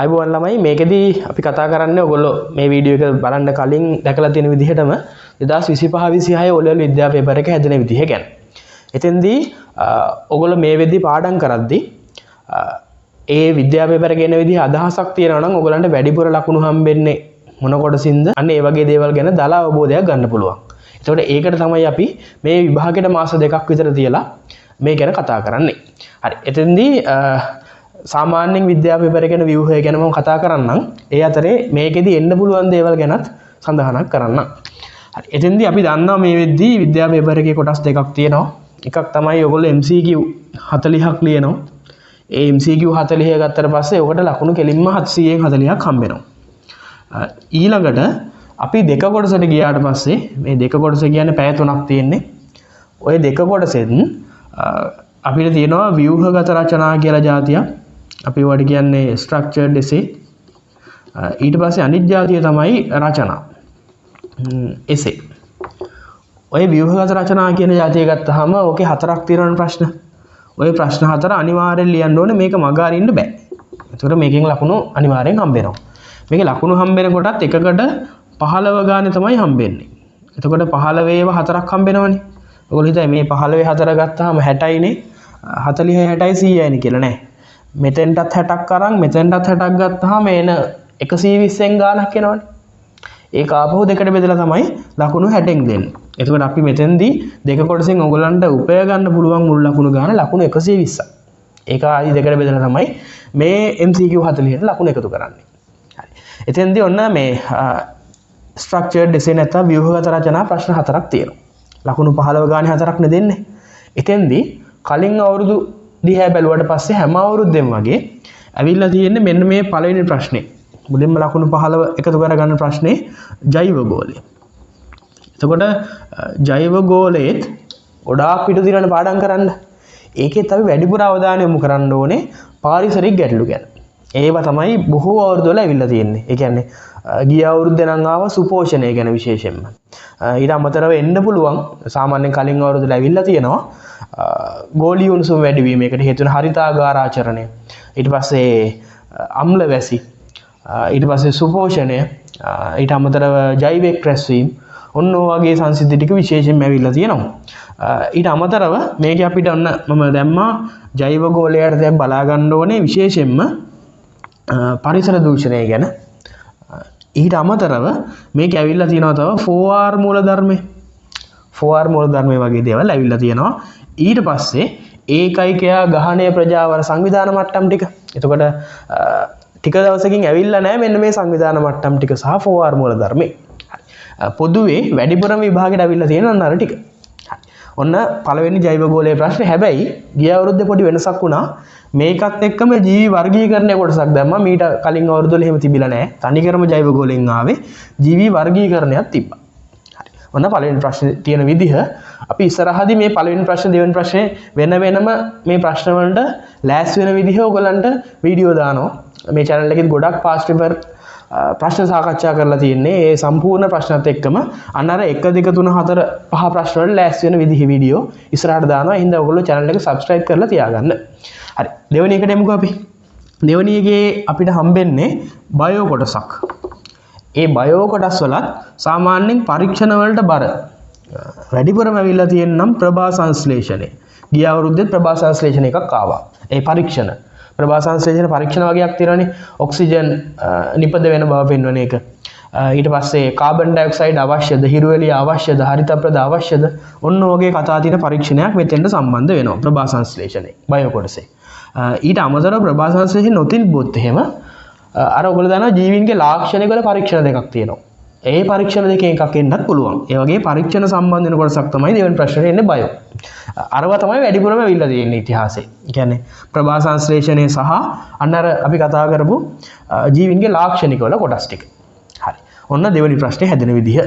අයිබෝන් ළමයි මේකෙදී අපි කතා කරන්නේ ඔයගොල්ලෝ මේ වීඩියෝ එක බලන්න කලින් දැකලා තියෙන විදිහටම 2025-26 ඔලෙවල් විද්‍යා පේපර් එක හැදෙන විදිහ ගැන. එතෙන්දී ඔයගොල්ලෝ මේ වෙද්දී පාඩම් කරද්දී ඒ විද්‍යා පේපර් එක එන විදිහ අදහසක් තියෙනවා නම් ඔයගොල්ලන්ට වැඩිපුර ලකුණු හම්බෙන්නේ මොන කොටසින්ද? අන්න ඒ වගේ දේවල් ගැන දල අවබෝධයක් ගන්න පුළුවන්. එතකොට ඒකට තමයි අපි මේ විභාගයට මාස 2ක් විතර තියලා මේ ගැන කතා කරන්නේ. හරි. එතෙන්දී සාමාන්‍යයෙන් විද්‍යා පේපර් එකේ ව්‍යුහය ගැන මම කතා කරන්නම්. ඒ අතරේ මේකෙදි එන්න පුළුවන් දේවල් ගැනත් සඳහනක් කරන්නම්. හරි. එතෙන්දී අපි දන්නවා මේ වෙද්දී විද්‍යා පේපර් එකේ කොටස් දෙකක් තියෙනවා. එකක් තමයි ඔයගොල්ලෝ MCQ 40ක් ලියනවා. ඒ MCQ 40 ගත්තට පස්සේ ඔකට ලකුණු කෙලින්ම 700න් 40ක් හම්බ වෙනවා. ඊළඟට අපි දෙක කොටසට ගියාට පස්සේ මේ දෙක කොටස කියන්නේ පැය 3ක් තියෙන්නේ. ওই දෙක කොටසෙන් අපිට තියෙනවා ව්‍යුහගත රචනා කියලා જાතියක්. අපි වඩ කියන්නේ ස්ට්‍රක්චර්ඩ් එසේ. ඊට පස්සේ අනිත් જાතිය තමයි රචනා. එසේ. ඔය ව්‍යුහගත රචනා කියන જાතිය ගත්තාම ඕකේ 4ක් තියෙනවනේ ප්‍රශ්න. ඔය ප්‍රශ්න 4 අනිවාර්යෙන් ලියන්න ඕනේ. මේක මග අරින්න බෑ. ඒතකොට මේකෙන් ලකුණු අනිවාර්යෙන් හම්බ වෙනවා. මේකේ ලකුණු හම්බ වෙනකොටත් එකකට 15 ගානේ තමයි හම්බෙන්නේ. එතකොට 15 ඒවා 4ක් හම්බ වෙනවනේ. ඔයගොල්ලෝ හිතයි මේ 15 4 ගත්තාම 60යිනේ. 40 60යි 100යිනේ කියලා නෑ. මෙතෙන්ටත් 60ක් අරන් මෙතෙන්ටත් 60ක් ගත්තාම එන 120න් ගානක් එනවනේ. ඒක ආපහු දෙකට බෙදලා තමයි ලකුණු 60න් දෙන්නේ. එතකොට අපි මෙතෙන්දී දෙක කොටසෙන් ඔයගොල්ලන්ට උපය ගන්න පුළුවන් මුල් ලකුණු ගාන ලකුණු 120ක්. ඒක ආයි දෙකට බෙදලා තමයි මේ MCQ 40ට ලකුණු එකතු කරන්නේ. හරි. එතෙන්දී ඔන්න මේ ස්ට්‍රක්චර්ඩ් එසේ නැත්නම් ව්‍යුහගත රචනා ප්‍රශ්න 4ක් තියෙනවා. ලකුණු 15 ගානේ 4ක් නේ දෙන්නේ. එතෙන්දී කලින් අවුරුදු දිහා බැලුවට පස්සේ හැම අවුරුද්දෙම වගේ ඇවිල්ලා තියෙන්නේ මෙන්න මේ පළවෙනි ප්‍රශ්නේ. මුලින්ම ලකුණු 15 එකතු කරගන්න ප්‍රශ්නේ ජෛව ගෝලය. එතකොට ජෛව ගෝලයේත් ගොඩාක් පිටු දිනන පාඩම් කරන්න. ඒකෙත් අපි වැඩිපුර අවධානය යොමු කරන්න ඕනේ පාරිසරික ගැටලු ගැන. ඒවා තමයි බොහෝ අවුරුදු වල ඇවිල්ලා තියෙන්නේ. ඒ කියන්නේ ගිය අවුරුද්දේ නම් ආව සුපෝෂණය ගැන විශේෂයෙන්ම. ඊට අමතරව එන්න පුළුවන් සාමාන්‍යයෙන් කලින් අවුරුදු වල ඇවිල්ලා තියෙනවා ගෝලීය උණුසුම වැඩිවීම. ඒකට හේතු වෙන හරිතාගාරාචරණය. ඊට පස්සේ අම්ල වැසි. ඊට පස්සේ සුපෝෂණය. ඊට අමතරව ජෛවික රැස්වීම. ඔන්න ඔයගේ සංසිද්ධි ටික විශේෂයෙන්ම ඇවිල්ලා තියෙනවා. ඊට අමතරව මේක අපිට ඔන්න මම දැම්මා ජෛව ගෝලයට දැන් බලා ගන්න ඕනේ විශේෂයෙන්ම පරිසර දූෂණය ගැන. ඊට අමතරව මේක ඇවිල්ලා තියෙනවා තව 4R මූලධර්මයේ 4R මූලධර්මයේ වගේ දේවල් ඇවිල්ලා තියෙනවා. ඊට පස්සේ ඒකයිකයා ගහණය ප්‍රජාවර සංවිධාන මට්ටම් ටික. එතකොට ටික දවසකින් ඇවිල්ලා නැහැ මෙන්න මේ සංවිධාන මට්ටම් ටික සහ 4R මූලධර්මයේ. පොදුවේ වැඩිපුරම විභාගයට ඇවිල්ලා තියෙන අර ටික. ඔන්න පළවෙනි ජෛව ගෝලයේ ප්‍රශ්නේ. හැබැයි ගිය අවුරුද්දේ පොඩි වෙනසක් වුණා. මේකත් එක්කම ජීවි වර්ගීකරණය කොටසක් දැම්මා. මීට කලින් අවුරුද්ද වල එහෙම තිබිලා නැහැ. තනිකරම ජෛව ගෝලයෙන් ආවේ ජීවි වර්ගීකරණයක් තිබ්බා. හරි. ඔන්න පළවෙනි ප්‍රශ්නේ තියෙන විදිහ අපි ඉස්සරහදී මේ පළවෙනි ප්‍රශ්න දෙවෙනි ප්‍රශ්නේ වෙන වෙනම මේ ප්‍රශ්න වලට ලෑස්ති වෙන විදිහ ඔයගලන්ට වීඩියෝ දානවා. මේ channel එකෙත් ගොඩක් past paper ප්‍රශ්න සාකච්ඡා කරලා තියෙන්නේ. ඒ සම්පූර්ණ ප්‍රශ්නත් එක්කම අන්න අර 1 2 3 4 5 ප්‍රශ්න වල ලෑස්ති වෙන විදිහ වීඩියෝ ඉස්සරහට දානවා. එහෙනම් ඔයගොල්ලෝ channel එක subscribe කරලා තියාගන්න. හරි. දෙවෙනි එකට එමුකෝ අපි. දෙවෙනි එකේ අපිට හම්බෙන්නේ බයෝ කොටසක්. ඒ බයෝ කොටස් වලත් සාමාන්‍යයෙන් පරීක්ෂණ වලට බර වැඩිපුරම ඇවිල්ලා තියෙනම් ප්‍රභා සංශ්ලේෂණය. ගිය අවුරුද්දේ ප්‍රභා සංශ්ලේෂණ එකක් ආවා. ඒ පරීක්ෂණ ප්‍රභා සංශ්ලේෂණ පරීක්ෂණ වගේක් තියෙනවානේ. ඔක්සිජන් නිපද වෙන බව පෙන්වන එක. ඊට පස්සේ කාබන් ඩයොක්සයිඩ් අවශ්‍යද, හිරු එළිය අවශ්‍යද, හරිතප්‍රද අවශ්‍යද? ඔන්න ඔයගේ කතා තියෙන පරීක්ෂණයක් මෙතෙන්ට සම්බන්ධ වෙනවා ප්‍රභා සංශ්ලේෂණේ බයෝ කොටසේ. ඊට අමතරව ප්‍රභා සංශ්ලේෂණ නොතිබ්බොත් එහෙම අර ඔයගොල්ලෝ දන්නවා ජීවීන්ගේ ලාක්ෂණික වල පරීක්ෂණ දෙකක් තියෙනවා. ඒ පරීක්ෂණ දෙකෙන් එකක් එන්නත් පුළුවන්. ඒ වගේ පරීක්ෂණ සම්බන්ධ වෙන කොටසක් තමයි දෙවෙනි ප්‍රශ්නේ එන්නේ බයෝ. අරවා තමයි වැඩිපුරම ඇවිල්ලා තියෙන්නේ ඉතිහාසයේ. ඒ කියන්නේ ප්‍රභා සංශ්ලේෂණය සහ අන්න අර අපි කතා කරපු ජීවීන්ගේ ලාක්ෂණික වල කොටස් ටික. හරි. ඔන්න දෙවෙනි ප්‍රශ්නේ හැදෙන විදිහ.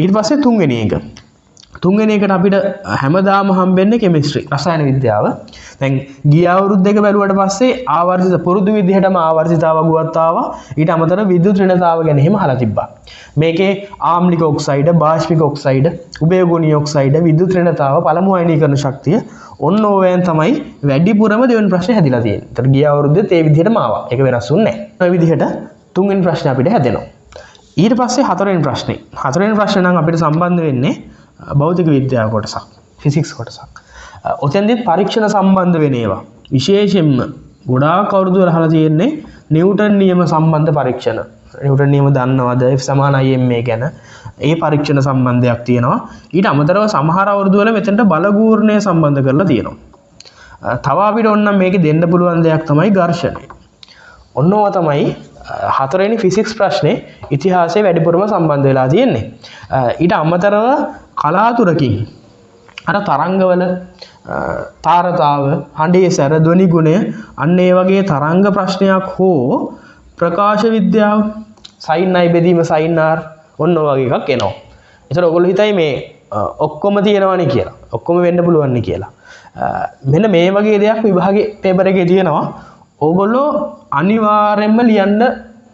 ඊට පස්සේ තුන්වෙනි එක. තුන්වෙනි එකට අපිට හැමදාම හම්බෙන්නේ කෙමිස්ට්‍රි රසායන විද්‍යාව. දැන් ගිය අවුරුද්දක බැලුවට පස්සේ ආවර්තිත පුරුදු විදිහටම ආවර්තිතාවගුවත් ආවා. ඊට අමතරව විද්‍යුත් ඍණතාව ගැන එහෙම අහලා තිබ්බා. මේකේ ආම්ලික ඔක්සයිඩ, බාෂ්පික ඔක්සයිඩ, උභයගුණීය ඔක්සයිඩ, විද්‍යුත් ඍණතාව, පළමු අයනීකරණ ශක්තිය ඔන්න ඕවෙන් තමයි වැඩිපුරම දෙවෙනි ප්‍රශ්නේ හැදිලා තියෙන්නේ. ඒතර ගිය අවුරුද්දේත් ඒ විදිහටම ආවා. ඒක වෙනස් වුන්නේ නැහැ. ඔය විදිහට තුන්වෙනි ප්‍රශ්නේ අපිට හැදෙනවා. ඊට පස්සේ හතරවෙනි ප්‍රශ්නේ. හතරවෙනි ප්‍රශ්නේ නම් අපිට සම්බන්ධ වෙන්නේ භෞතික විද්‍යාව කොටසක්, ෆිසික්ස් කොටසක්. ඔතෙන්දිත් පරීක්ෂණ සම්බන්ධ වෙන ඒවා. විශේෂයෙන්ම ගොඩාක් අවුරුදු වල අහලා තියෙන්නේ නිව්ටන් නියම සම්බන්ධ පරීක්ෂණ. නිව්ටන් නියම දන්නවද? F = ma ගැන ඒ පරීක්ෂණ සම්බන්ධයක් තියෙනවා. ඊට අමතරව සමහර අවුරුදු වල මෙතනට බලගූර්ණය සම්බන්ධ කරලා තියෙනවා. තව අපිට ඕනනම් මේකේ දෙන්න පුළුවන් දෙයක් තමයි ඝර්ෂණය. ඔන්නෝව තමයි හතරවෙනි ෆිසික්ස් ප්‍රශ්නේ ඉතිහාසයේ වැඩිපුරම සම්බන්ධ වෙලා තියෙන්නේ. ඊට අමතරව කලාතුරකින් අර තරංගවල තාරතාව, හඬේ සැර, ධ්වනි ගුණය, අන්න ඒ වගේ තරංග ප්‍රශ්නයක් හෝ ප්‍රකාශ විද්‍යාව, sin i බෙදීම sin r ඔන්න ඔය වගේ එකක් එනවා. ඒතර ඔයගොල්ලෝ හිතයි මේ ඔක්කොම තියෙනවනේ කියලා. ඔක්කොම වෙන්න පුළුවන් නේ කියලා. මෙන්න මේ වගේ දෙයක් විභාගයේ පේපර් එකේ තියෙනවා. ඕගොල්ලෝ අනිවාර්යයෙන්ම ලියන්න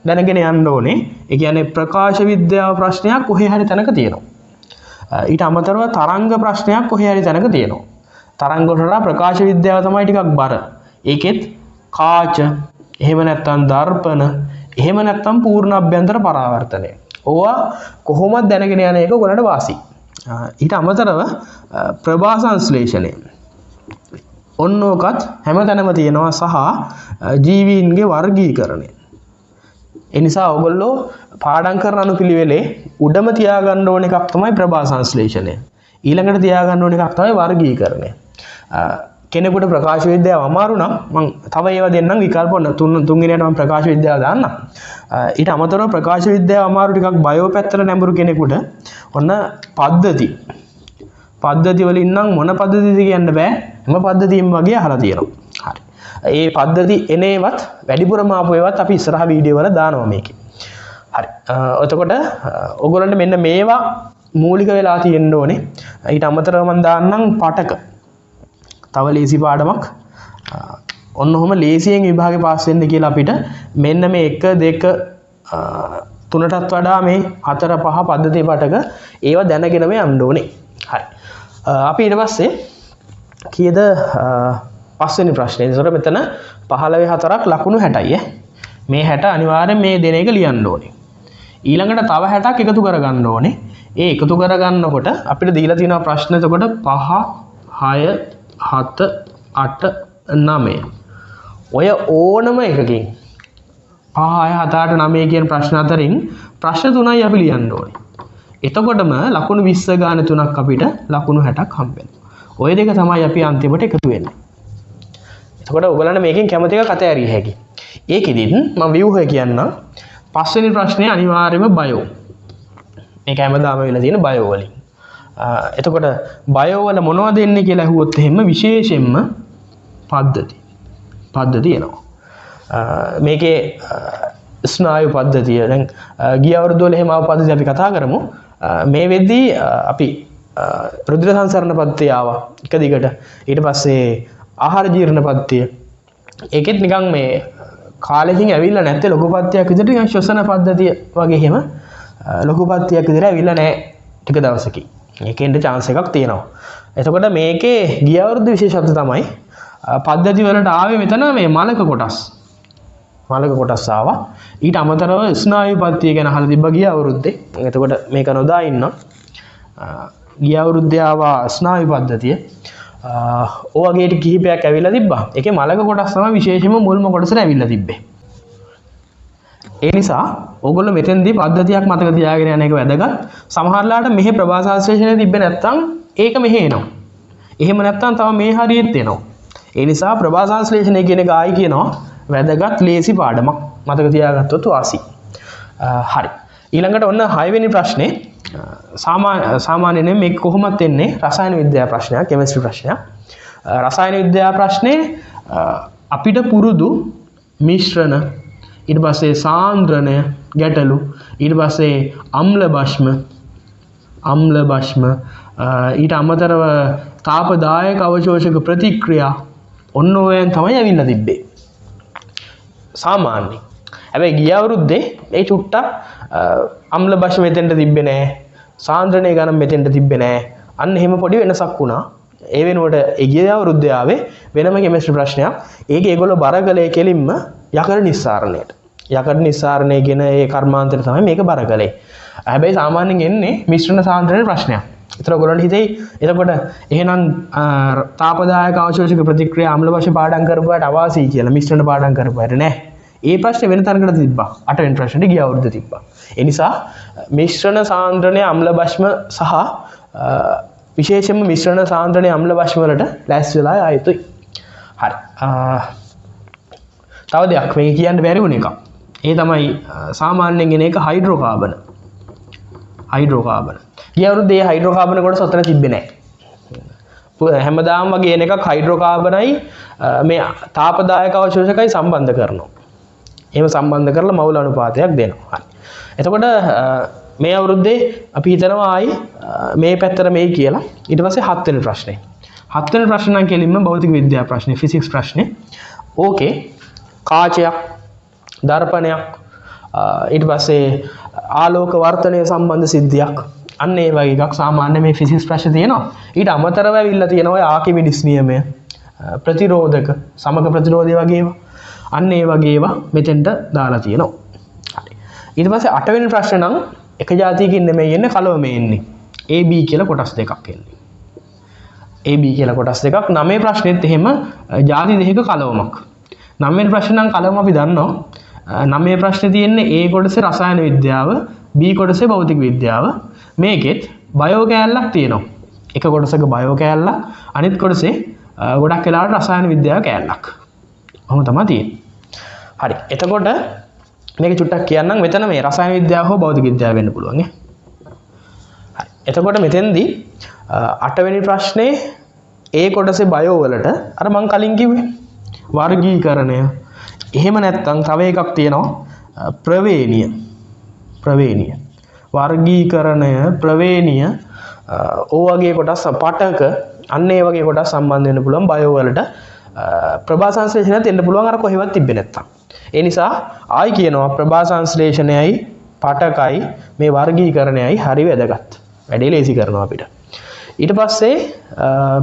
දැනගෙන යන්න ඕනේ. ඒ කියන්නේ ප්‍රකාශ විද්‍යාව ප්‍රශ්නයක් කොහේ හරි තැනක තියෙනවා. ඊට අමතරව තරංග ප්‍රශ්නයක් කොහේ හරි තැනක තියෙනවා. තරංග වලට ප්‍රකාශ විද්‍යාව තමයි ටිකක් බර. ඒකෙත් කාච, එහෙම නැත්නම් දර්පණ, එහෙම නැත්නම් පූර්ණ අභ්‍යන්තර පරාවර්තනය. ඕවා කොහොමද දැනගෙන යන එක ඔයගොල්ලන්ට වාසි. ඊට අමතරව ප්‍රභා සංශ්ලේෂණය. ඔන්න ඕකත් හැමතැනම තියෙනවා සහ ජීවීන්ගේ වර්ගීකරණය. ඒ නිසා ඔයගොල්ලෝ පාඩම් කරන අනුපිළිවෙලේ උඩම තියාගන්න ඕන එකක් තමයි ප්‍රභා සංශ්ලේෂණය. ඊළඟට තියාගන්න ඕන එකක් තමයි වර්ගීකරණය. කෙනෙකුට ප්‍රකාශ විද්‍යාව අමාරු නම් මම තව ඒවා දෙන්නම් විකල්ප තුන්වෙනියට මම ප්‍රකාශ විද්‍යාව දාන්නම්. ඊට අමතරව ප්‍රකාශ විද්‍යාව අමාරු ටිකක් බයෝ පැත්තට නැඹුරු කෙනෙකුට ඔන්න පද්ධති වලින් නම් මොන පද්ධතියද කියන්න බෑ. හැම පද්ධතියම වගේ අහලා තියෙනවා. හරි. ඒ පද්ධති එනේවත් වැඩිපුරම ආපු ඒවත් අපි ඉස්සරහ වීඩියෝ වල දානවා මේකේ. හරි. එතකොට ඔයගොල්ලන්ට මෙන්න මේවා මූලික වෙලා තියෙන්න ඕනේ. ඊට අමතරව මම දාන්නම් පාඨක. තව ලේසි පාඩමක්. ඔන්න ඔහම ලේසියෙන් විභාගේ පාස් වෙන්න කියලා අපිට මෙන්න මේ 1 2 3ටත් වඩා මේ 4 5 පද්ධති පාඨක ඒවා දැනගෙනම යන්න ඕනේ. හරි. අපි ඊට පස්සේ කීයද පස්වෙනි ප්‍රශ්නේ. ඒතර මෙතන 15 4ක් ලකුණු 60යි. මේ 60 අනිවාර්යෙන් මේ දෙන එක ලියන්න ඕනේ. ඊළඟට තව 60ක් එකතු කරගන්න ඕනේ. ඒ එකතු කරගන්නකොට අපිට දීලා තියෙනවා ප්‍රශ්න එතකොට 5 6 7 8 9. ඔය ඕනම එකකින් 5 6 7 8 9 කියන ප්‍රශ්න අතරින් ප්‍රශ්න 3යි අපි ලියන්න ඕනේ. එතකොටම ලකුණු 20 ගාන තුනක් අපිට ලකුණු 60ක් හම්බ වෙනවා. ඔය දෙක තමයි අපි අන්තිමට එකතු වෙන්නේ. එතකොට ඔයගලන්ට මේකෙන් කැමති එක කතා ඇරිය හැකි. ඒකෙදිත් මම ව්‍යුහය කියන්නම්. පස්වෙනි ප්‍රශ්නේ අනිවාර්යයෙන්ම බයෝ. මේක හැමදාම වෙලා තියෙන බයෝ වලින්. එතකොට බයෝ වල මොනවද එන්නේ කියලා අහුවොත් එහෙම විශේෂයෙන්ම පද්ධති එනවා. මේකේ ස්නායු පද්ධතිය දැන් ගිය අවුරුදු වල එහෙම ආව පද්ධතිය අපි කතා කරමු. මේ වෙද්දී අපි රුධිර සංසරණ පද්ධතිය ආවා එක දිගට. ඊට පස්සේ ආහාර ජීර්ණ පද්ධතිය. ඒකෙත් නිකන් මේ කාලෙකින් ඇවිල්ලා නැත්තේ ලොකු පද්ධතියක් විදිහට නිකන් ශ්වසන පද්ධතිය වගේ එහෙම ලොකු පද්ධතියක් විදිහට ඇවිල්ලා නැහැ ටික දවසකින්. ඒකෙන්ද chance එකක් තියෙනවා. එතකොට මේකේ ගිය අවුරුදු විශේෂත්වය තමයි පද්ධති වලට ආවේ මෙතන මේ මලක කොටස් ආවා. ඊට අමතරව ස්නායු පද්ධතිය ගැන අහලා තිබ්බා ගිය අවුරුද්දේ. එතකොට මේක නොදා ඉන්නවා. ගිය අවුරුද්දේ ආවා ස්නායු පද්ධතිය. ඔය වගේ කිහිපයක් ඇවිල්ලා තිබ්බා. ඒකේ මලක කොටස් තමයි විශේෂයෙන්ම මුල්ම කොටසට ඇවිල්ලා තිබ්බේ. ඒ නිසා ඕගොල්ලෝ මෙතෙන්දී පද්ධතියක් මතක තියාගෙන යන එක වැදගත්. සමහරලාට මෙහි ප්‍රභා සංශ්ලේෂණය තිබ්බේ නැත්නම් ඒක මෙහෙ එනවා. එහෙම නැත්නම් තව මේ හරියෙත් එනවා. ඒ නිසා ප්‍රභා සංශ්ලේෂණය කියන එක ආයි කියනවා වැදගත් ලේසි පාඩමක්. මතක තියාගත්තොත් වාසි. හරි. ඊළඟට ඔන්න 6 වෙනි ප්‍රශ්නේ සාමාන්‍යයෙන් මේක කොහොමද එන්නේ? රසායන විද්‍යාව ප්‍රශ්නයක්, කෙමිස්ට්‍රි ප්‍රශ්නයක්. රසායන විද්‍යාව ප්‍රශ්නේ අපිට පුරුදු මිශ්‍රණ, ඊට පස්සේ සාන්ද්‍රණය ගැටලු, ඊට පස්සේ අම්ල භෂ්ම, ඊට අමතරව තාපදායක අවශෝෂක ප්‍රතික්‍රියා ඔන්න ඔයයන් තමයි ඇවිල්ලා තිබ්බේ. සාමාන්‍යයෙන්. හැබැයි ගිය අවුරුද්දේ මේ චුට්ටක් අම්ල භෂ්ම මෙතෙන්ට තිබ්බේ නැහැ. සාන්ද්‍රණය ගණන් මෙතෙන්ට තිබ්බේ නැහැ. අන්න එහෙම පොඩි වෙනසක් වුණා. ඒ වෙනුවට ගිය අවුරුද්දේ ආවේ වෙනම කෙමිස්ට්‍රි ප්‍රශ්නයක්. ඒක ඒගොල්ලෝ බර කළේ කෙලින්ම යකඩ නිස්සාරණයට. යකඩ නිස්සාරණය කියන ඒ කර්මාන්තයට තමයි මේක බර කළේ. හැබැයි සාමාන්‍යයෙන් එන්නේ මිශ්‍රණ සාන්ද්‍රණයේ ප්‍රශ්නයක්. ඒතර ඔයගොල්ලන්ට හිතෙයි එතකොට එහෙනම් තාපදායක අවශෝෂක ප්‍රතික්‍රියා අම්ල වශයෙන් පාඩම් කරපුවාට අවාසි කියලා මිශ්‍රණ පාඩම් කරපුවාට නෑ. ඒ ප්‍රශ්නේ වෙන තරකට තිබ්බා. 8 වෙනි ප්‍රශ්නෙට ගිය අවුරුද්ද තිබ්බා. ඒ නිසා මිශ්‍රණ සාන්ද්‍රණයේ අම්ල භස්ම සහ විශේෂයෙන්ම මිශ්‍රණ සාන්ද්‍රණයේ අම්ල භස්ම වලට ලෑස්ති වෙලා ආ යුතුයි. හරි. තව දෙයක් මේ කියන්න බැරි වුණ එකක්. ඒ තමයි සාමාන්‍යයෙන් එන එක හයිඩ්‍රෝකාබන. හයිඩ්‍රෝකාබන. ගිය අවුරුද්දේ හයිඩ්‍රෝකාබන කොටස ඔතන තිබ්බේ නැහැ. හැමදාම වගේ එන එකක් හයිඩ්‍රෝකාබනයි මේ තාපදායක අවශෝෂකයි සම්බන්ධ කරනවා. එහෙම සම්බන්ධ කරලා මවුල අනුපාතයක් දෙනවා. හරි. එතකොට මේ අවුරුද්දේ අපි හිතනවා ආයි මේ පැත්තට මේ කියලා. ඊට පස්සේ 7 වෙනි ප්‍රශ්නේ. 7 වෙනි ප්‍රශ්න නම් කෙලින්ම භෞතික විද්‍යා ප්‍රශ්නේ, ෆිසික්ස් ප්‍රශ්නේ. ඕකේ කාචයක්, දර්පණයක්, ඊට පස්සේ ආලෝක වර්තනය සම්බන්ධ සිද්ධියක්, අන්න ඒ වගේ එකක් සාමාන්‍ය මේ ෆිසික්ස් ප්‍රශ්න තියෙනවා. ඊට අමතරව ඇවිල්ලා තියෙනවා ආකිමිඩිස් නියමය, ප්‍රතිරෝධක, සමග ප්‍රතිරෝධය වගේ ඒවා. අන්න ඒ වගේ ඒවා මෙතෙන්ට දාලා තියෙනවා. හරි. ඊට පස්සේ 8 වෙනි ප්‍රශ්නේ නම් එක જાතියකින් නෙමෙයි එන්නේ, කලවමේ එන්නේ. AB කියලා කොටස් දෙකක් එන්නේ. AB කියලා කොටස් දෙකක්. 9 ප්‍රශ්නෙත් එහෙම ಜಾති දෙකක කලවමක්. 9 වෙනි ප්‍රශ්න නම් කලවම අපි දන්නවා. 9 ප්‍රශ්නේ තියෙන්නේ A කොටසේ රසායන විද්‍යාව, B කොටසේ භෞතික විද්‍යාව. මේකෙත් බයෝ කෑල්ලක් තියෙනවා. එක කොටසක බයෝ කෑල්ලක්, අනිත් කොටසේ ගොඩක් වෙලාවට රසායන විද්‍යාව කෑල්ලක්. ඔහොම තමයි තියෙන්නේ. හරි. එතකොට මේක චුට්ටක් කියන්නම්. මෙතන මේ රසායන විද්‍යාව හෝ භෞතික විද්‍යාව වෙන්න පුළුවන් ඈ. හරි. එතකොට මෙතෙන්දී 8 වෙනි ප්‍රශ්නේ A කොටසේ බයෝ වලට අර මම කලින් කිව්වේ වර්ගීකරණය. එහෙම නැත්නම් තව එකක් තියෙනවා ප්‍රවේණිය. ප්‍රවේණිය. වර්ගීකරණය, ප්‍රවේණිය, ඕ වගේ කොටස්, පටක, අන්න ඒ වගේ කොටස් සම්බන්ධ වෙන්න පුළුවන් බයෝ වලට. ප්‍රභා සංශ්ලේෂණයත් එන්න පුළුවන් අර කොහෙවත් තිබ්බේ නැත්තම්. ඒ නිසා ආයි කියනවා ප්‍රභා සංශ්ලේෂණයයි පටකයි මේ වර්ගීකරණයයි හරි වැදගත්. වැඩේ ලේසි කරනවා අපිට. ඊට පස්සේ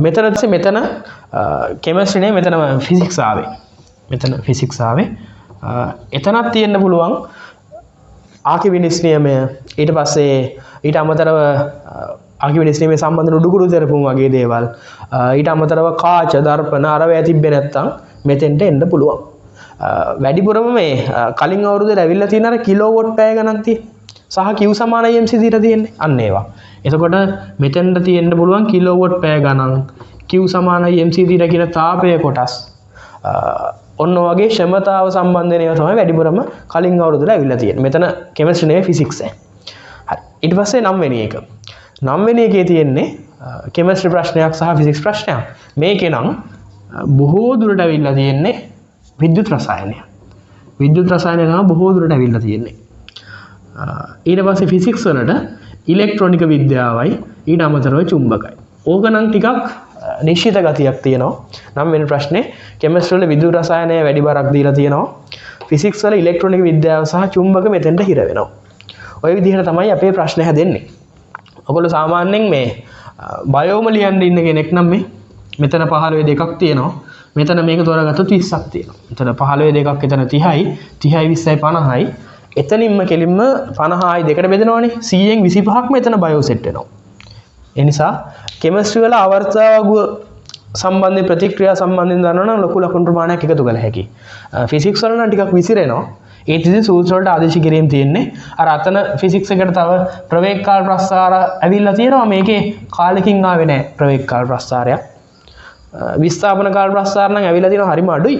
මෙතන කෙමිස්ට්‍රි නේ, මෙතන ෆිසික්ස් ආවේ. මෙතන ෆිසික්ස් ආවේ. එතනක් තියෙන්න පුළුවන් ආකිමිඩිස් නියමය. ඊට පස්සේ ඊට අමතරව ආකිමිඩිස් නියමය සම්බන්ධ උඩුකුරු තෙරපුම් වගේ දේවල්. ඊට අමතරව කාච, දර්පණ අරවැය තිබ්බේ නැත්තම් මෙතෙන්ට එන්න පුළුවන්. වැඩිපුරම මේ කලින් අවුරුද්දේ ඇවිල්ලා තියෙන අර කිලෝවොට් පැය ගණන් තියෙන සහ Q සමාන EMC දීලා තියෙන්නේ. අන්න ඒවා. එතකොට මෙතෙන්ට තියෙන්න පුළුවන් කිලෝවොට් පැය ගණන්, Q සමාන EMC දීලා කියන තාපය කොටස්. ඔන්න වගේ ක්ෂමතාව සම්බන්ධ ඒවා තමයි වැඩිපුරම කලින් අවුරුද්දේ ඇවිල්ලා තියෙන්නේ. මෙතන කෙමිස්ට්‍රි නෙවෙයි ෆිසික්ස් ඈ. හරි. ඊට පස්සේ 9 වෙනි එක. 9 වෙනි එකේ තියෙන්නේ කෙමිස්ට්‍රි ප්‍රශ්නයක් සහ ෆිසික්ස් ප්‍රශ්නයක්. මේකේ නම් බොහෝ දුරට ඇවිල්ලා තියෙන්නේ විද්‍යුත් රසායනය. විද්‍යුත් රසායනය තමයි බොහෝ දුරට ඇවිල්ලා තියෙන්නේ. ඊට පස්සේ ෆිසික්ස් වලට ඉලෙක්ට්‍රොනික විද්‍යාවයි ඊට අමතරව චුම්බකයි. ඕක නම් ටිකක් නිශ්චිත ගතියක් තියෙනවා. 9 වෙනි ප්‍රශ්නේ කෙමිස්ට්‍රි වල විද්‍යුත් රසායනය වැඩි බරක් දීලා තියෙනවා. ෆිසික්ස් වල ඉලෙක්ට්‍රොනික විද්‍යාව සහ චුම්බක මෙතෙන්ට හිර වෙනවා. ඔය විදිහට තමයි අපේ ප්‍රශ්න හැදෙන්නේ. ඔයගොල්ලෝ සාමාන්‍යයෙන් මේ බයෝම ලියන්න ඉන්න කෙනෙක් නම් මෙතන 15 දෙකක් තියෙනවා. මෙතන මේක තෝරාගත්තොත් 20ක් තියෙනවා. මෙතන 15 දෙකක්, එතන 30යි, 30යි 20යි 50යි. එතනින්ම කෙලින්ම 50යි දෙකට බෙදනවනේ. 100න් 25ක් මෙතන බයෝ සෙට් වෙනවා. ඒ නිසා කෙමිස්ට්‍රි වල ආවර්තතාවගුව සම්බන්ධ ප්‍රතික්‍රියා සම්බන්ධයෙන් දන්නවනම් ලොකු ලකුණු ප්‍රමාණයක් එකතු කළ හැකියි. ෆිසික්ස් වල නම් ටිකක් විසිරෙනවා. ඒ තියදී සූත්‍ර වලට ආදේශ කිරීම තියෙන්නේ. අර අතන ෆිසික්ස් එකට තව ප්‍රවේග කාල ප්‍රස්ථාර ඇවිල්ලා තියෙනවා. මේකේ කාලෙකින් ආවේ නැහැ ප්‍රවේග කාල ප්‍රස්ථාරයක්. විස්ථාපන කාල ප්‍රස්ථාර නම් ඇවිල්ලා තියෙනවා හරිම අඩුයි.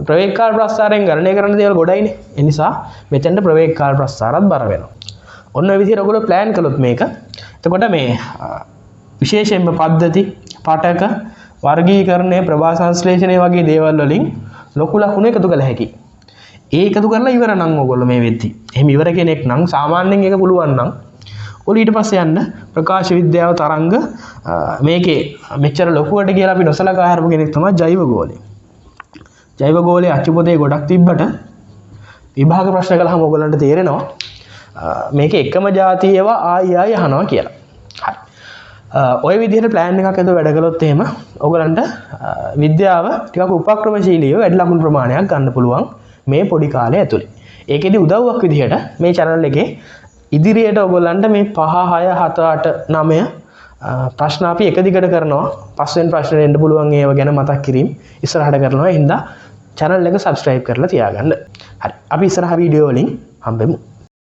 ප්‍රවේග කාල ප්‍රස්ථාරයෙන් ගණනය කරන්න දේවල් ගොඩයිනේ. ඒ නිසා මෙතෙන්ට ප්‍රවේග කාල ප්‍රස්ථාරත් බර වෙනවා. ඔන්න ඔය විදිහට ඔයගොල්ලෝ ප්ලෑන් කළොත් මේක. එතකොට මේ විශේෂයෙන්ම පද්ධති, පටක, වර්ගීකරණය, ප්‍රභා සංශ්ලේෂණය වගේ දේවල් වලින් ලොකු ලකුණු එකතු කළ හැකියි. ඒ එකතු කරලා ඉවර නම් ඔයගොල්ලෝ මේ වෙද්දි. එහෙම ඉවර කෙනෙක් නම් සාමාන්‍යයෙන් ඒක පුළුවන් නම් ඔයාලා ඊට පස්සේ යන්න ප්‍රකාශ විද්‍යාව තරංග මේකේ මෙච්චර ලොකුවට කියලා අපි නොසලකා හරපු කෙනෙක් තමයි ජෛව ගෝලය. ජෛව ගෝලයේ අච්චුපතේ ගොඩක් තිබ්බට විභාග ප්‍රශ්න කළාම ඔයගොල්ලන්ට තේරෙනවා මේකේ එකම જાතිය ඒවා ආයි අහනවා කියලා. හරි. ඔය විදිහට ප්ලෑන් එකක් ඇතුව වැඩ කළොත් එහෙම ඔයගලන්ට විද්‍යාව ටිකක් උපක්‍රමශීලීව වැඩි ලකුණු ප්‍රමාණයක් ගන්න පුළුවන් මේ පොඩි කාලය ඇතුලේ. ඒකෙදි උදව්වක් විදිහට මේ channel එකේ ඉදිරියට ඔයගලන්ට මේ 5 6 7 8 9 ප්‍රශ්න අපි එක දිගට කරනවා. පස්වෙනි ප්‍රශ්නෙට එන්න පුළුවන් ඒව ගැන මතක් කිරීම ඉස්සරහට කරනවා. එහෙනම් channel එක subscribe කරලා තියාගන්න. හරි. අපි ඉස්සරහ වීඩියෝ වලින් හම්බෙමු.